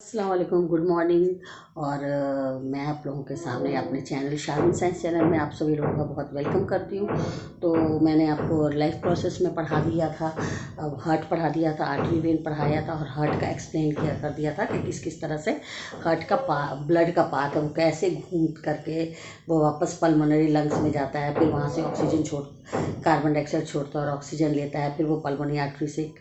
अस्सलाम वालेकुम, good morning. और मैं आप लोगों के सामने अपने चैनल शार्विन साइंस चैनल में आप सभी लोगों का बहुत वेलकम करती हूँ। तो मैंने आपको लाइफ प्रोसेस में पढ़ा दिया था, अब हार्ट पढ़ा दिया था, आर्टरी वेन पढ़ाया था और हार्ट का एक्सप्लेन कर दिया था कि किस किस तरह से हार्ट का ब्लड का पाथ है वो कैसे घूम करके वो वापस पल्मोनरी लंग्स में जाता है, फिर वहाँ से ऑक्सीजन कार्बन डाइऑक्साइड छोड़ता है और ऑक्सीजन लेता है, फिर वो पल्मोनरी आर्टरी से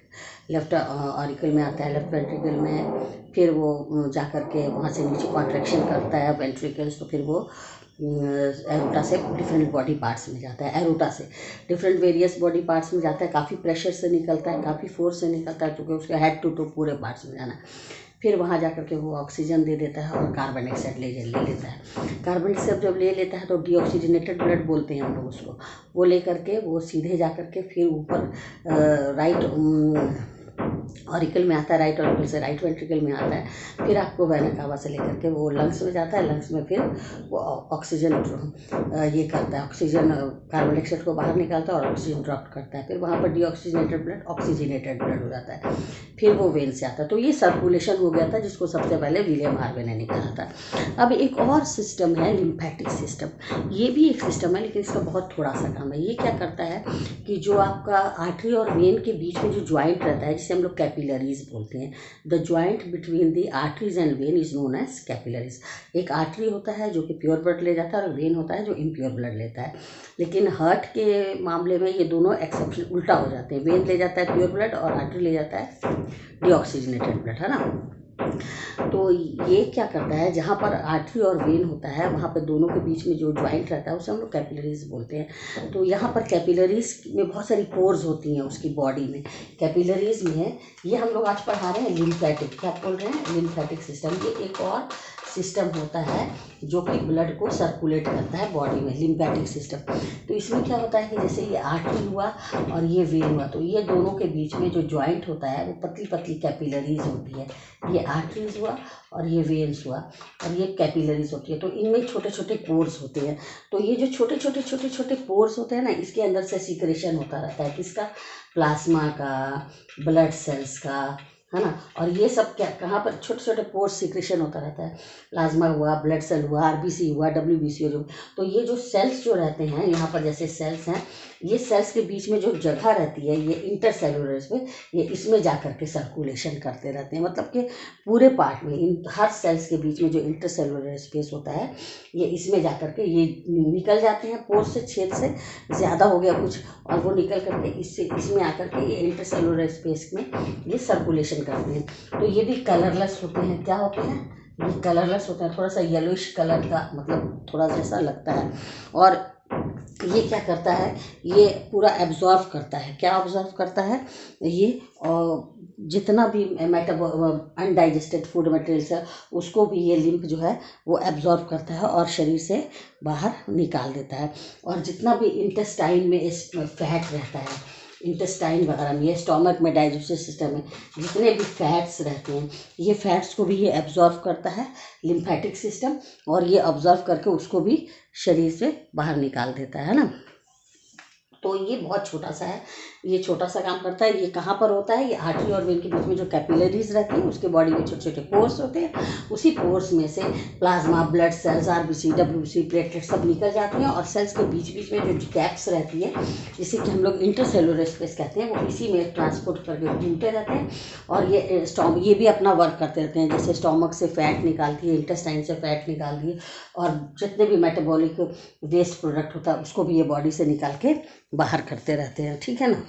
लेफ्ट ऑरिकल में आता है, लेफ्ट वेंट्रिकल में, फिर वो जा कर के वहाँ से नीचे कॉन्ट्रैक्शन करता है वेंट्रिकल्स, तो फिर वो एरोटा से डिफरेंट बॉडी पार्ट्स में जाता है, एरोटा से डिफरेंट वेरियस बॉडी पार्ट्स में जाता है, काफ़ी प्रेशर से निकलता है, काफ़ी फोर्स से निकलता है, क्योंकि उसका हेड टू टू पूरे पार्ट्स में जाना है। फिर वहाँ जा कर के वो ऑक्सीजन दे देता है और कार्बन डाइऑक्साइड ले लेता है। कार्बन डाइऑक्साइड जब ले लेता है तो डीऑक्सीजनेटेड ब्लड बोलते हैं हम लोग उसको। वो ले करके वो सीधे जा कर के फिर ऊपर राइट ऑरिकल में आता है, राइट ऑरिकल से राइट वेंट्रिकल में आता है, फिर आपको वेना कावा से लेकर के वो लंग्स में जाता है, लंग्स में फिर वो ऑक्सीजन ये करता है, ऑक्सीजन कार्बन डाइऑक्साइड को बाहर निकालता है और ऑक्सीजन ड्रॉप करता है, फिर वहाँ पर डीऑक्सीजनेटेड ब्लड ऑक्सीजनेटेड ब्लड हो जाता है, फिर वो वेन से आता है। तो ये सर्कुलेशन हो गया था जिसको सबसे पहले विलियम हार्वे ने निकाला था। अब एक और सिस्टम है लिम्फेटिक सिस्टम, ये भी एक सिस्टम है लेकिन इसका बहुत थोड़ा सा काम है। ये क्या करता है कि जो आपका आर्टरी और वेन के बीच में जो ज्वाइंट रहता है जिसे हम लोग कैपिलरीज बोलते हैं, the joint between the arteries and vein is known as capillaries. एक आर्टरी होता है जो कि प्योर ब्लड ले जाता है और वेन होता है जो इम्प्योर ब्लड लेता है, लेकिन हार्ट के मामले में ये दोनों एक्सेप्शन उल्टा हो जाते हैं। वेन ले जाता है प्योर ब्लड और आर्टरी ले जाता है डीऑक्सीजनेटेड ब्लड, है ना। तो ये क्या करता है, जहाँ पर आर्टरी और वेन होता है वहाँ पर दोनों के बीच में जो ज्वाइंट रहता है उसे हम लोग कैपिलरीज बोलते हैं। तो यहाँ पर कैपिलरीज में बहुत सारी पोर्स होती हैं उसकी बॉडी में। कैपिलरीज में ये हम लोग आज पढ़ा रहे हैं लिम्फेटिक, क्या बोल रहे हैं, लिम्फेटिक सिस्टम। ये एक और सिस्टम होता है जो कि ब्लड को सर्कुलेट करता है बॉडी में, लिम्फेटिक सिस्टम। तो इसमें क्या होता है कि जैसे ये आर्टरी हुआ और ये वेन हुआ, तो ये दोनों के बीच में जो ज्वाइंट होता है वो पतली पतली कैपिलरीज होती है। ये आर्टरीज हुआ और ये वेन्स हुआ और ये कैपिलरीज होती है। तो इनमें छोटे छोटे पोर्स होते हैं। तो ये जो छोटे छोटे छोटे छोटे पोर्स होते हैं ना, इसके अंदर से सीक्रेशन होता रहता है, किसका, प्लाज्मा का, ब्लड सेल्स का, है ना। और ये सब क्या, कहाँ पर छोटे छोटे पोर्स सीक्रेशन होता रहता है, प्लाज्मा हुआ, ब्लड सेल हुआ, आरबीसी हुआ, डब्ल्यूबीसी हुआ। तो ये जो सेल्स जो रहते हैं यहाँ पर, जैसे सेल्स हैं, ये सेल्स के बीच में जो जगह रहती है ये इंटरसेलुलर में, ये इसमें जा कर के सर्कुलेशन करते रहते हैं। मतलब कि पूरे पार्ट में इन हर सेल्स के बीच में जो इंटरसेलुलर स्पेस होता है ये इसमें जा कर के ये निकल जाते हैं पोर्स से, छेद से ज़्यादा हो गया कुछ, और वो निकल करके इससे इसमें आकर के ये इंटरसेलुलर स्पेस में ये सर्कुलेशन करते हैं। तो ये भी कलरलेस होते हैं। क्या होते हैं, ये कलरलेस होते हैं, थोड़ा सा येलोइश कलर का, मतलब थोड़ा जैसा लगता है। और ये क्या करता है, ये पूरा एब्जॉर्व करता है। क्या ऑब्जर्व करता है ये, जितना भी अनडाइजेस्टेड फूड मटेरियल्स है उसको भी ये लिम्फ जो है वो एब्जॉर्व करता है और शरीर से बाहर निकाल देता है। और जितना भी इंटेस्टाइन में फैट रहता है, इंटेस्टाइन वगैरह में, ये स्टोमक में डाइजेस्टिव सिस्टम में जितने भी फैट्स रहते हैं, ये फैट्स को भी ये एब्जॉर्व करता है लिम्फेटिक सिस्टम, और ये ऑब्जर्व करके उसको भी शरीर से बाहर निकाल देता है ना। तो ये बहुत छोटा सा है, ये छोटा सा काम करता है। ये कहाँ पर होता है, ये आर्टरी और वेन के बीच में जो कैपिलरीज रहती हैं उसके बॉडी में छोटे छोटे पोर्स होते हैं, उसी पोर्स में से plasma, blood cells, RBC, WBC, platelet सब निकल जाती हैं। और सेल्स के बीच बीच में जो गैप्स रहती है जिसे कि हम लोग इंटरसेलुलर स्पेस कहते हैं, वो इसी में ट्रांसपोर्ट करके घूमते रहते हैं। और ये भी अपना वर्क करते रहते हैं, जैसे स्टोमक से फैट निकालती है, इंटेस्टाइन से फैट निकालती है, और जितने भी मेटाबॉलिक वेस्ट प्रोडक्ट होता है उसको भी ये बॉडी से निकाल के बाहर करते रहते हैं, ठीक है ना।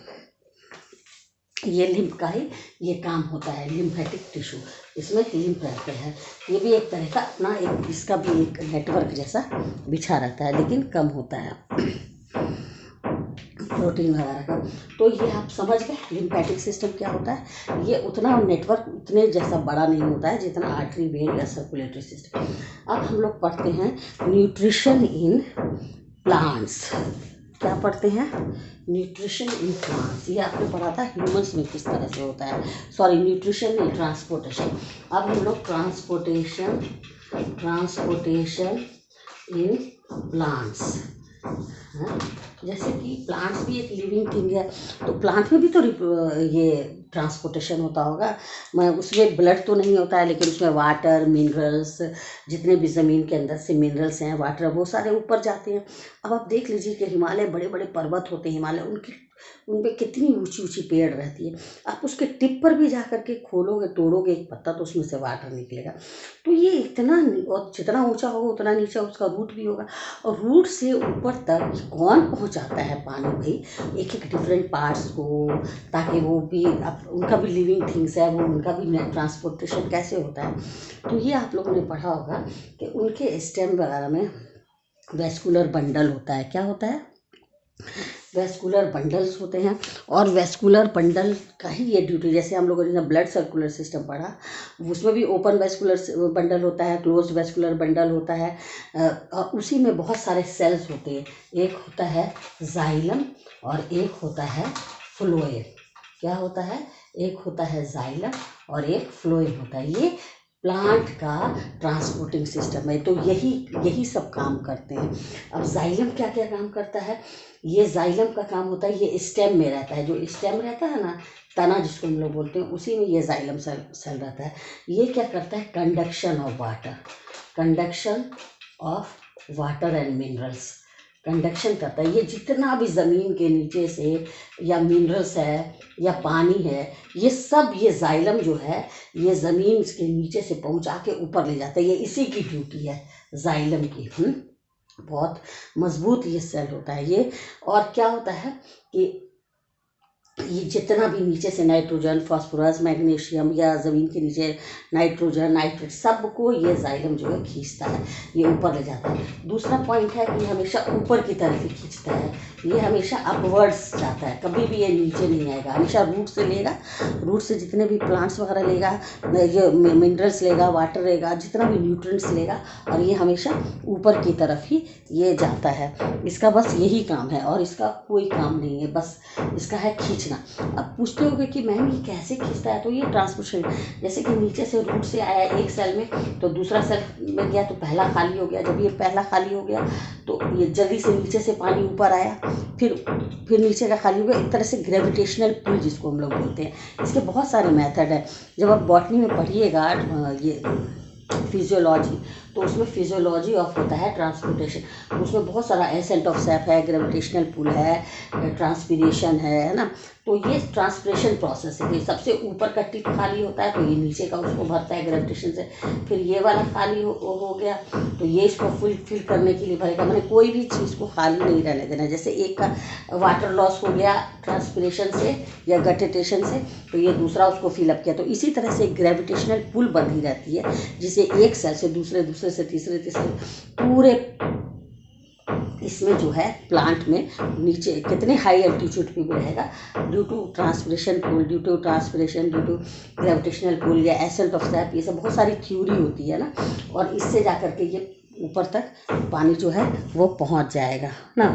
ये लिम्फ का ही ये काम होता है, लिम्फेटिक टिश्यू, इसमें लिम्फ रहते हैं। ये भी एक तरह का अपना एक, इसका भी एक नेटवर्क जैसा बिछा रहता है, लेकिन कम होता है प्रोटीन वगैरह का। तो ये आप समझ गए लिम्फेटिक सिस्टम क्या होता है। ये उतना नेटवर्क उतने जैसा बड़ा नहीं होता है जितना आर्टरी, वेन या सर्कुलेटरी सिस्टम। अब हम लोग पढ़ते हैं न्यूट्रिशन इन प्लांट्स। क्या पढ़ते हैं, न्यूट्रिशन इन प्लांट्स। ये आपने पढ़ा था ह्यूमंस में किस तरह से होता है, सॉरी, न्यूट्रिशन इन ट्रांसपोर्टेशन। अब हम लोग ट्रांसपोर्टेशन इन प्लांट्स, जैसे कि प्लांट्स भी एक लिविंग थिंग है, तो प्लांट में भी तो ये ट्रांसपोर्टेशन होता होगा। मैं उसमें ब्लड तो नहीं होता है, लेकिन उसमें वाटर, मिनरल्स, जितने भी ज़मीन के अंदर से मिनरल्स हैं, वाटर, वो सारे ऊपर जाते हैं। अब आप देख लीजिए कि हिमालय, बड़े बड़े पर्वत होते हैं हिमालय, उन पे कितनी ऊंची ऊंची पेड़ रहती है। आप उसके टिप पर भी जा करके खोलोगे, तोड़ोगे एक पत्ता, तो उसमें से वाटर निकलेगा। तो ये इतना, और जितना ऊंचा होगा उतना नीचा उसका रूट भी होगा, और रूट से ऊपर तक कौन पहुंचाता है पानी भाई, एक एक डिफरेंट पार्ट्स को, ताकि वो भी उनका भी लिविंग थिंग्स है, वो उनका भी ट्रांसपोर्टेशन कैसे होता है। तो ये आप लोगों ने पढ़ा होगा कि उनके स्टेम वगैरह में वेस्कुलर बंडल होता है। क्या होता है? वेस्कुलर बंडल्स होते हैं, और वेस्कुलर बंडल का ही ये ड्यूटी, जैसे हम लोगों ने ब्लड सर्कुलर सिस्टम पढ़ा, उसमें भी ओपन वेस्कुलर बंडल होता है, क्लोज्ड वेस्कुलर बंडल होता है, और उसी में बहुत सारे सेल्स होते हैं। एक होता है जाइलम और एक होता है फ्लोएम। क्या होता है? एक होता है जाइलम और एक फ्लोएम होता है। ये प्लांट का ट्रांसपोर्टिंग सिस्टम है। तो यही सब काम करते हैं। अब जाइलम क्या क्या काम करता है? ये जाइलम का काम होता है, ये स्टेम में रहता है। जो स्टेम रहता है ना, तना जिसको हम लोग बोलते हैं, उसी में ये जाइलम सेल रहता है। ये क्या करता है? Conduction of water, conduction of water and minerals, conduction करता है। ये जितना भी ज़मीन के नीचे से या मिनरल्स है या पानी है, ये सब, ये जाइलम जो है, ये ज़मीन के नीचे से पहुंचा के ऊपर ले जाता है। ये इसी की ड्यूटी है जाइलम की। बहुत मजबूत ये सेल होता है ये। और क्या होता है कि ये जितना भी नीचे से नाइट्रोजन, फास्फोरस, मैग्नीशियम, या ज़मीन के नीचे नाइट्रोजन, नाइट्रेट, सबको ये जाइलम जो है खींचता है, ये ऊपर ले जाता है। दूसरा पॉइंट है कि ये हमेशा ऊपर की तरफ ही खींचता है, ये हमेशा अपवर्ड्स जाता है, कभी भी ये नीचे नहीं आएगा। हमेशा रूट से लेगा, रूट से जितने भी प्लांट्स वगैरह लेगा, ये मिनरल्स लेगा, वाटर लेगा, जितना भी न्यूट्रिएंट्स लेगा, और ये हमेशा ऊपर की तरफ ही ये जाता है। इसका बस यही काम है, और इसका कोई काम नहीं है, बस इसका है खींचना। अब पूछते होगे कि मैम ये कैसे खींचता है? तो ये ट्रांसपोर्टेशन, जैसे कि नीचे से रूट से आया एक सेल में, तो दूसरा सेल में गया, तो पहला खाली हो गया। जब ये पहला खाली हो गया, तो ये जल्दी से नीचे से पानी ऊपर आया, फिर नीचे का खाली हो गया। एक तरह से ग्रेविटेशनल पुल जिसको हम लोग बोलते हैं। इसके बहुत सारे मेथड है। जब आप बॉटनी में पढ़िएगा ये फिजियोलॉजी, तो उसमें फिजियोलॉजी ऑफ होता है ट्रांसपोर्टेशन। उसमें बहुत सारा एसेंट ऑफ सैप है, ग्रेविटेशनल पुल है, ट्रांसपीरेशन है ना। तो ये ट्रांसपीरेशन प्रोसेस है। सबसे ऊपर का टिप खाली होता है, तो ये नीचे का उसको भरता है ग्रेविटेशन से। फिर ये वाला खाली हो गया, तो ये इसको फिल करने के लिए भरेगा। मैंने कोई भी चीज़ को खाली नहीं रहने देना। जैसे एक का वाटर लॉस हो गया ट्रांसपीरेशन से या गटेटेशन से, तो ये दूसरा उसको फिलअप किया। तो इसी तरह से ग्रेविटेशनल पुल बंधी रहती है, जिसे एक सेल से दूसरे से तीसरे पूरे इसमें जो है प्लांट में नीचे कितने हाई एल्टीट्यूड पे भी रहेगा, due to transpiration pull, due to gravitational pull या एसेंट ऑफ सैप, ये सब बहुत सारी थ्योरी होती है ना। और इससे जा कर के ये ऊपर तक पानी जो है वो पहुंच जाएगा ना।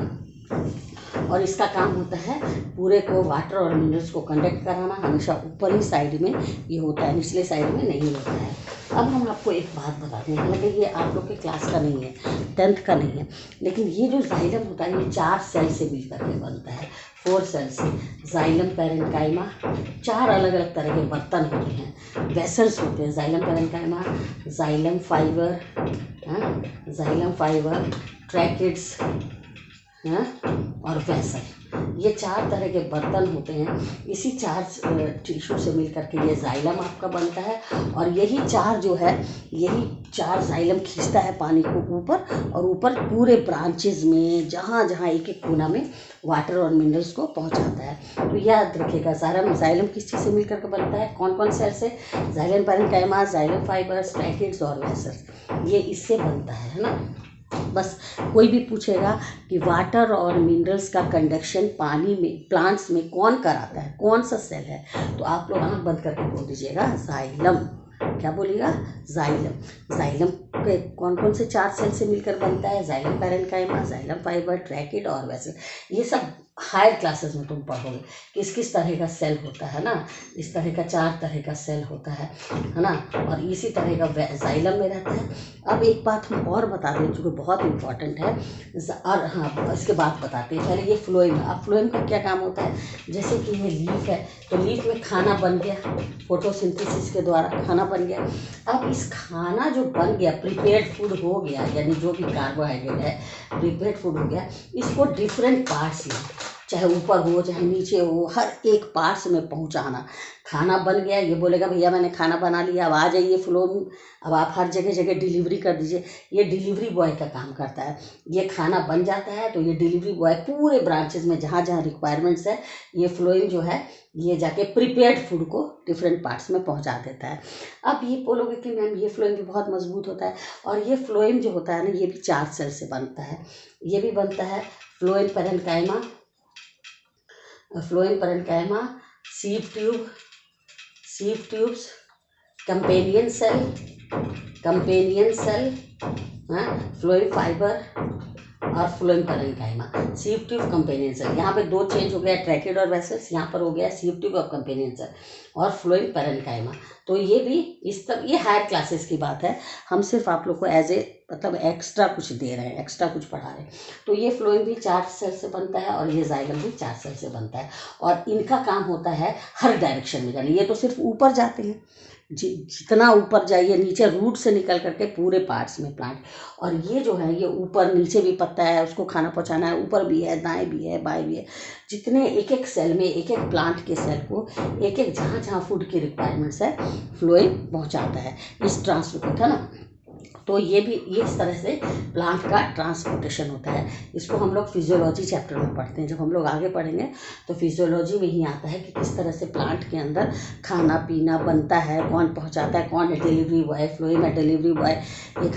और इसका काम होता है पूरे को वाटर और मिनरल्स को कंडक्ट कराना। हमेशा ऊपर ही साइड में ये होता है, निचले साइड में नहीं होता है। अब हम आपको एक बात बता दें, हालांकि ये आप लोग के क्लास का नहीं है, 10th का नहीं है, लेकिन ये जो जाइलम होता है, ये 4 सेल से मिल करके बनता है, 4 सेल से। जाइलम पैरेन्काइमा, 4 अलग अलग तरह के बर्तन होते हैं, वेसल्स होते हैं। Xylem parenchyma, xylem fibre, xylem fibre, tracheids और वेसल, ये 4 तरह के बर्तन होते हैं। इसी 4 टिश्यू से मिलकर के ये जाइलम आपका बनता है। और यही 4 जो है, यही 4 जाइलम खींचता है पानी को ऊपर, और ऊपर पूरे ब्रांचेज में जहाँ जहाँ एक एक कोना में वाटर और मिनरल्स को पहुँचाता है। तो याद रखिएगा, जाइलम किस चीज़ से मिलकर के बनता है, कौन कौन सेल से? Xylem parenchyma, xylem fibres, tracheids और वेसल्स, ये इससे बनता है ना। बस कोई भी पूछेगा कि वाटर और मिनरल्स का कंडक्शन पानी में, प्लांट्स में कौन कराता है, कौन सा सेल है, तो आप लोग आँख बंद करके बोल दीजिएगा जाइलम। क्या बोलिएगा? जाइलम। जाइलम के कौन कौन से 4 सेल से मिलकर बनता है? Xylem parenchyma, xylem fibre, tracheid और वेसल। ये सब हायर क्लासेस में तुम पढ़ोगे किस किस तरह का सेल होता है ना। इस तरह का 4 तरह का सेल होता है ना, और इसी तरह का जाइलम में रहता है। अब एक बात हम और बता दें जो कि बहुत इम्पॉर्टेंट है, और हाँ इसके बाद बताते हैं। पहले ये फ्लोएम। अब फ्लोएम का क्या काम होता है, जैसे कि ये लीफ है तो लीफ में खाना बन गया, फोटोसिंथेसिस के द्वारा खाना बन गया। अब इस खाना जो बन गया, प्रिपेयर्ड फूड हो गया, यानी जो भी कार्बोहाइड्रेट है प्रिपेयर्ड फूड हो गया, इसको डिफरेंट पार्ट्स में, चाहे ऊपर हो चाहे नीचे हो, हर एक पार्ट्स में पहुंचाना। खाना बन गया, ये बोलेगा भैया मैंने खाना बना लिया, अब आ जाइए फ्लो में, अब आप हर जगह जगह डिलीवरी कर दीजिए। ये डिलीवरी बॉय का काम करता है। ये खाना बन जाता है तो ये डिलीवरी बॉय पूरे ब्रांचेस में जहाँ जहाँ रिक्वायरमेंट्स है, ये फ्लोइंग जो है ये जाके प्रिपेयर्ड फूड को डिफरेंट पार्ट्स में पहुंचा देता है। अब ये बोलोगे कि मैम ये फ्लोएम भी बहुत मजबूत होता है, और ये फ्लोएम जो होता है ना ये भी 4 सेल से बनता है। ये भी बनता है phloem parenchyma, phloem parenchyma, sieve tubes, companion cell, phloem fiber और phloem parenchyma. Sieve tube, companion cell, यहाँ पे 2 चेंज हो गया, ट्रैकेड और वेसल्स, यहाँ पर हो गया सीव ट्यूब और कंपेनियन सेल और फ्लोएम पैरेन्काइमा। तो ये भी इस तब ये हायर क्लासेस की बात है, हम सिर्फ आप लोग को एज ए मतलब एक्स्ट्रा कुछ दे रहे हैं, एक्स्ट्रा कुछ पढ़ा रहे हैं। तो ये फ्लोएम भी 4 सेल से बनता है और ये जाइलम भी 4 सेल से बनता है, और इनका काम होता है हर डायरेक्शन में जाने। ये तो सिर्फ ऊपर जाते हैं, जितना ऊपर जाइए, नीचे रूट से निकल करके पूरे पार्ट्स में प्लांट, और ये जो है ये ऊपर नीचे भी पत्ता है, उसको खाना पहुंचाना है, ऊपर भी है, दाएं भी है, बाएं भी है। जितने एक एक सेल में, एक एक प्लांट के सेल को एक एक जहाँ जहाँ फूड की रिक्वायरमेंट्स है फ्लोएम पहुंचाता है, इस ट्रांसपोर्ट है ना। तो ये भी ये इस तरह से प्लांट का ट्रांसपोर्टेशन होता है। इसको हम लोग फिजियोलॉजी चैप्टर में पढ़ते हैं। जब हम लोग आगे पढ़ेंगे तो फिजियोलॉजी में ही आता है कि किस तरह से प्लांट के अंदर खाना पीना बनता है, कौन पहुंचाता है, कौन है डिलीवरी बॉय, फ्लोएम है डिलीवरी बॉय, ये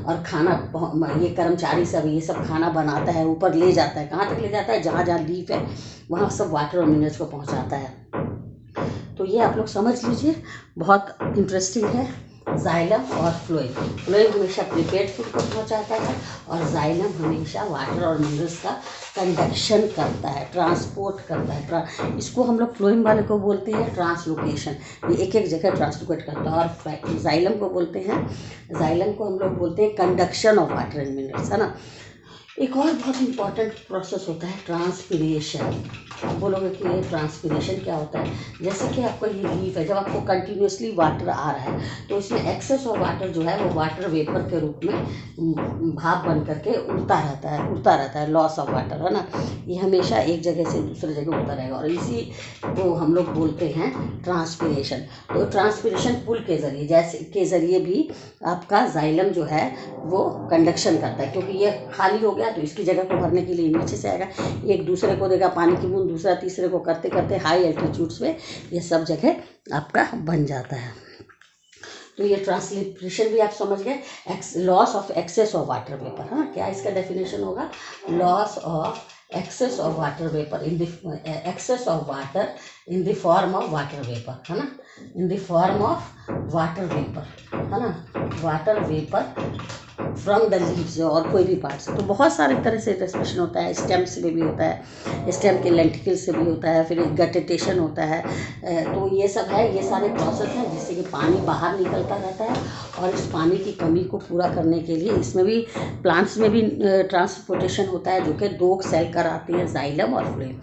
और खाना ये कर्मचारी सब ये सब खाना बनाता है, ऊपर ले जाता है, कहाँ तक ले जाता है, जहाँ जहाँ लीफ है वहाँ सब वाटर और मिनरल्स को पहुँचाता है। तो ये आप लोग समझ लीजिए, बहुत इंटरेस्टिंग है। जाइलम और फ्लोएम हमेशा प्रिपेयर्ड फूड को पहुंचाता है, और जाइलम हमेशा वाटर और मिनरल्स का कंडक्शन करता है, ट्रांसपोर्ट करता है। इसको हम लोग फ्लोएम वाले को बोलते हैं ट्रांसलोकेशन, ये एक एक जगह ट्रांसलोकेट करता है। और जाइलम को हम लोग बोलते हैं conduction of water and minerals, है ना। एक और बहुत इंपॉर्टेंट प्रोसेस होता है ट्रांसपिरेशन। आप बोलोगे कि ये ट्रांसपिरेशन क्या होता है, जैसे कि आपका ये लीफ है, जब आपको कंटिन्यूसली वाटर आ रहा है तो इसमें एक्सेस ऑफ वाटर जो है वो वाटर वेपर के रूप में भाप बन करके उड़ता रहता है, लॉस ऑफ वाटर, है ना। ये हमेशा एक जगह से दूसरी जगह उड़ता रहेगा, और इसी को हम लोग बोलते हैं ट्रांसपिरेशन। तो ट्रांसपिरेशन पुल के ज़रिए भी आपका जाइलम जो है वो कंडक्शन करता है, क्योंकि ये खाली हो गया तो इसकी जगह को भरने के लिए नीचे से आएगा, एक दूसरे को देगा पानी की बूंद, दूसरा तीसरे को, करते करते हाई एल्टीट्यूड्स में ये सब जगह आपका बन जाता है। तो ये ट्रांसलिप्रेशन भी आप समझ गए। Loss of excess of water vapour, है ना। क्या इसका डेफिनेशन होगा, loss of excess of water vapor in the excess of water in the form of water vapor, है ना, in the form of water vapor, है ना, water vapor from the leaves और कोई भी पार्ट्स। तो बहुत सारे तरह से रेस्पिरेशन होता है, स्टेम्स में भी होता है, स्टेम के लेंटिकल से भी होता है, फिर गटेटेशन होता है। तो ये सब है, ये सारे प्रोसेस हैं जिससे कि पानी बाहर निकलता रहता है, और इस पानी की कमी को पूरा करने के लिए इसमें भी प्लांट्स में भी ट्रांसपोर्टेशन होता है, जो कि 2 सेल कराते हैं, जाइलम और फ्लोएम।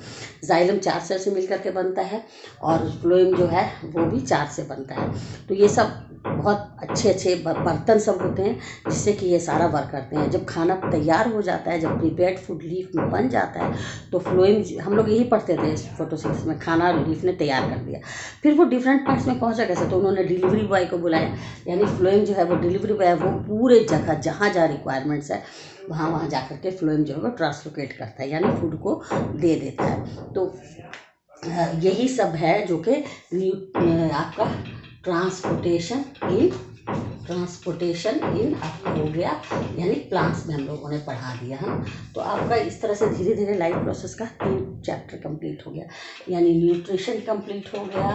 जाइलम 4 सेल से मिलकर के बनता है, और फ्लोएम जो है वो भी 4 से बनता है। तो ये सब बहुत अच्छे बर्तन सब होते हैं जिससे कि ये सारा वर्क करते हैं। जब खाना तैयार हो जाता है, जब प्रिपेयर्ड फूड लीफ में बन जाता है, तो फ्लोएम, हम लोग यही पढ़ते थे फोटोसिंथेसिस में, खाना लीफ ने तैयार कर दिया, फिर वो डिफरेंट पार्ट्स में पहुंचा कैसे, तो उन्होंने डिलीवरी बॉय को बुलाया, यानी फ्लोएम जो है वो डिलीवरी बॉय है, वो पूरे जगह जहाँ जहाँ रिक्वायरमेंट्स है वहाँ जा कर के फ्लोएम जो है वो ट्रांसलोकेट करता है, यानी फूड को दे देता है। तो यही सब है जो कि आपका ट्रांसपोर्टेशन इन आपका हो गया, यानी प्लांट्स में हम लोगों ने पढ़ा दिया है। तो आपका इस तरह से धीरे धीरे लाइफ प्रोसेस का 3 चैप्टर कंप्लीट हो गया, यानी न्यूट्रिशन कंप्लीट हो गया,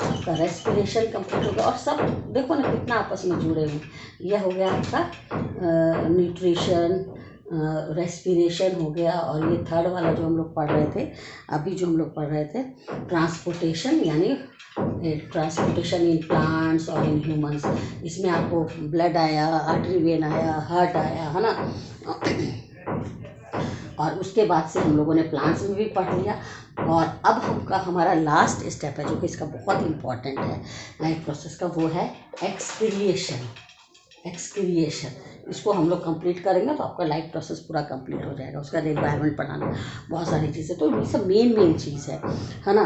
आपका रेस्पिरेशन कंप्लीट हो गया, और सब देखो ना कितना आपस में जुड़े हुए। यह हो गया आपका न्यूट्रिशन, रेस्पिरेशन हो गया, और ये थर्ड वाला जो हम लोग पढ़ रहे थे अभी, जो हम लोग पढ़ रहे थे ट्रांसपोर्टेशन, यानी ट्रांसपोर्टेशन इन प्लांट्स और इन ह्यूमंस। इसमें आपको ब्लड आया, आर्टरी वेन आया, हार्ट आया, है ना। और उसके बाद से हम लोगों ने प्लांट्स में भी पढ़ लिया। और अब हमारा लास्ट स्टेप है जो कि इसका बहुत इंपॉर्टेंट है लाइफ प्रोसेस का, वो है एक्सक्रिएशन। इसको हम लोग कंप्लीट करेंगे तो आपका लाइफ प्रोसेस पूरा कंप्लीट हो जाएगा। उसका एनवायरनमेंट बनाना, बहुत सारी चीज़ें, तो ये सब मेन चीज़ है ना।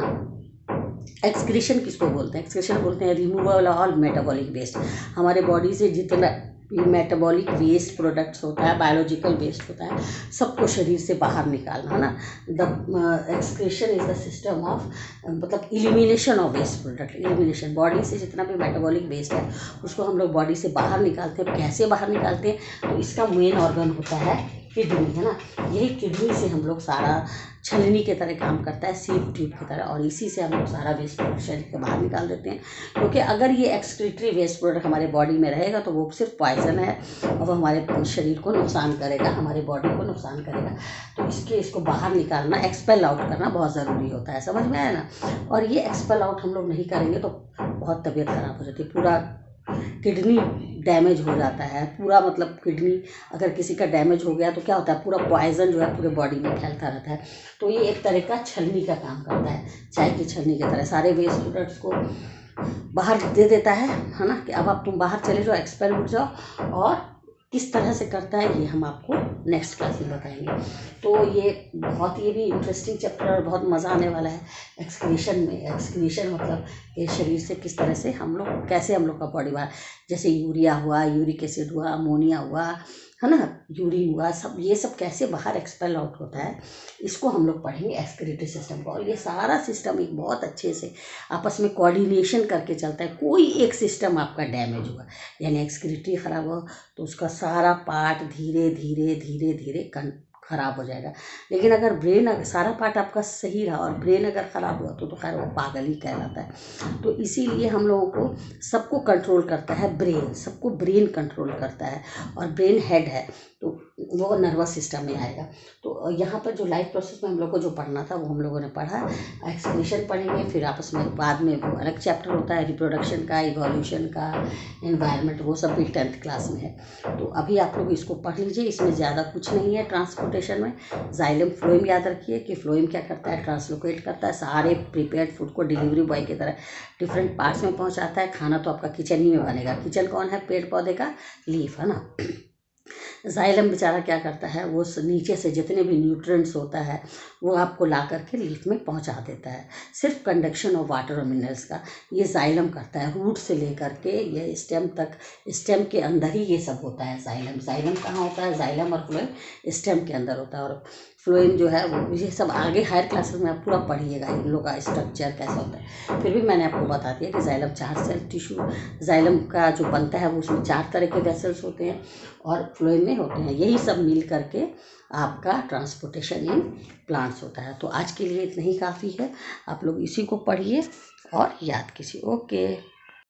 एक्सक्रीशन किसको बोलते हैं? एक्सक्रीशन बोलते हैं रिमूवल ऑल मेटाबॉलिक वेस्ट। हमारे बॉडी से जितना मेटाबॉलिक वेस्ट प्रोडक्ट्स होता है, बायोलॉजिकल वेस्ट होता है, सबको शरीर से बाहर निकालना, है ना। The excretion is the system of, मतलब elimination of waste product. Elimination, body से जितना भी मेटाबॉलिक वेस्ट है उसको हम लोग बॉडी से बाहर निकालते हैं। कैसे बाहर निकालते हैं? तो इसका मेन ऑर्गन होता है किडनी, है ना। यही किडनी से हम लोग सारा छलनी के तरह काम करता है, सीप ट्यूब की तरह, और इसी से हम लोग सारा वेस्ट प्रोडक्ट शरीर के बाहर निकाल देते हैं। क्योंकि अगर ये एक्सक्रीटरी वेस्ट प्रोडक्ट हमारे बॉडी में रहेगा तो वो सिर्फ पॉइजन है और वो हमारे शरीर को नुकसान करेगा, हमारे बॉडी को नुकसान करेगा। तो इसको बाहर निकालना, एक्सपेल आउट करना बहुत ज़रूरी होता है। समझ में आया ना। और ये एक्सपेल आउट हम लोग नहीं करेंगे तो बहुत तबीयत खराब हो जाती है, पूरा किडनी डैमेज हो जाता है पूरा। मतलब किडनी अगर किसी का डैमेज हो गया तो क्या होता है, पूरा पॉइजन जो है पूरे बॉडी में फैलता रहता है। तो ये एक तरह का छलनी का काम करता है, चाय की छलनी की तरह सारे वेस्ट प्रोडक्ट्स को बाहर दे देता है ना। कि अब आप तुम बाहर चले जाओ, एक्सपेल हो जाओ। और किस तरह से करता है ये हम आपको नेक्स्ट क्लास में बताएंगे। तो ये भी इंटरेस्टिंग चैप्टर और बहुत मज़ा आने वाला है एक्सक्रीशन में। एक्सक्रीशन मतलब ये शरीर से किस तरह से हम लोग, कैसे हम लोग का बॉडी बाहर, जैसे यूरिया हुआ, यूरिक एसिड हुआ, अमोनिया हुआ, है ना, यूरिन हुआ, सब ये सब कैसे बाहर एक्सपेल आउट होता है, इसको हम लोग पढ़ेंगे एक्सक्रीटरी सिस्टम को। और ये सारा सिस्टम एक बहुत अच्छे से आपस में कोऑर्डिनेशन करके चलता है। कोई एक सिस्टम आपका डैमेज हुआ, यानी एक्सक्रीटरी खराब हुआ, तो उसका सारा पार्ट धीरे धीरे खराब हो जाएगा। लेकिन अगर सारा पार्ट आपका सही रहा और ब्रेन अगर ख़राब हुआ तो खैर वो पागल ही कहलाता है। तो इसीलिए हम लोगों को सबको कंट्रोल करता है ब्रेन, सबको ब्रेन कंट्रोल करता है, और ब्रेन हेड है तो वो नर्वस सिस्टम में आएगा। तो यहाँ पर जो लाइफ प्रोसेस में हम लोग को जो पढ़ना था वो हम लोगों ने पढ़ा। एक्सक्रीशन पढ़ेंगे, फिर आपस में बाद में वो अलग चैप्टर होता है रिप्रोडक्शन का, इवोल्यूशन का, एनवायरनमेंट, वो सब भी 10th क्लास में है। तो अभी आप लोग इसको पढ़ लीजिए, इसमें ज़्यादा कुछ नहीं है। ट्रांसपोर्टेशन में जाइलम फ्लोएम याद रखिए कि फ्लोएम क्या करता है, ट्रांसलोकेट करता है, सारे प्रिपेयर्ड फूड को डिलीवरी बॉय की तरह डिफरेंट पार्ट्स में पहुँचाता है। खाना तो आपका किचन ही में बनेगा। किचन कौन है? पेड़ पौधे का लीफ, है ना। जाइलम बेचारा क्या करता है, वो नीचे से जितने भी न्यूट्रिएंट्स होता है वो आपको ला करके लीफ में पहुंचा देता है। सिर्फ कंडक्शन ऑफ वाटर और मिनरल्स का ये जाइलम करता है, रूट से लेकर के ये स्टेम तक। स्टेम के अंदर ही ये सब होता है। जाइलम कहाँ होता है? जाइलम और फ्लोएम स्टेम के अंदर होता है। और फ्लोएम जो है वो, ये सब आगे हायर क्लासेस में आप पूरा पढ़िएगा इन लोगों का स्ट्रक्चर कैसा होता है। फिर भी मैंने आपको बता दिया कि जाइलम 4 सेल टिश्यू, जाइलम का जो बनता है वो उसमें 4 तरह के वेसल्स होते हैं और फ्लोएम में होते हैं। यही सब मिल करके आपका ट्रांसपोर्टेशन इन प्लांट्स होता है। तो आज के लिए इतना ही काफ़ी है। आप लोग इसी को पढ़िए और याद कीजिए। ओके।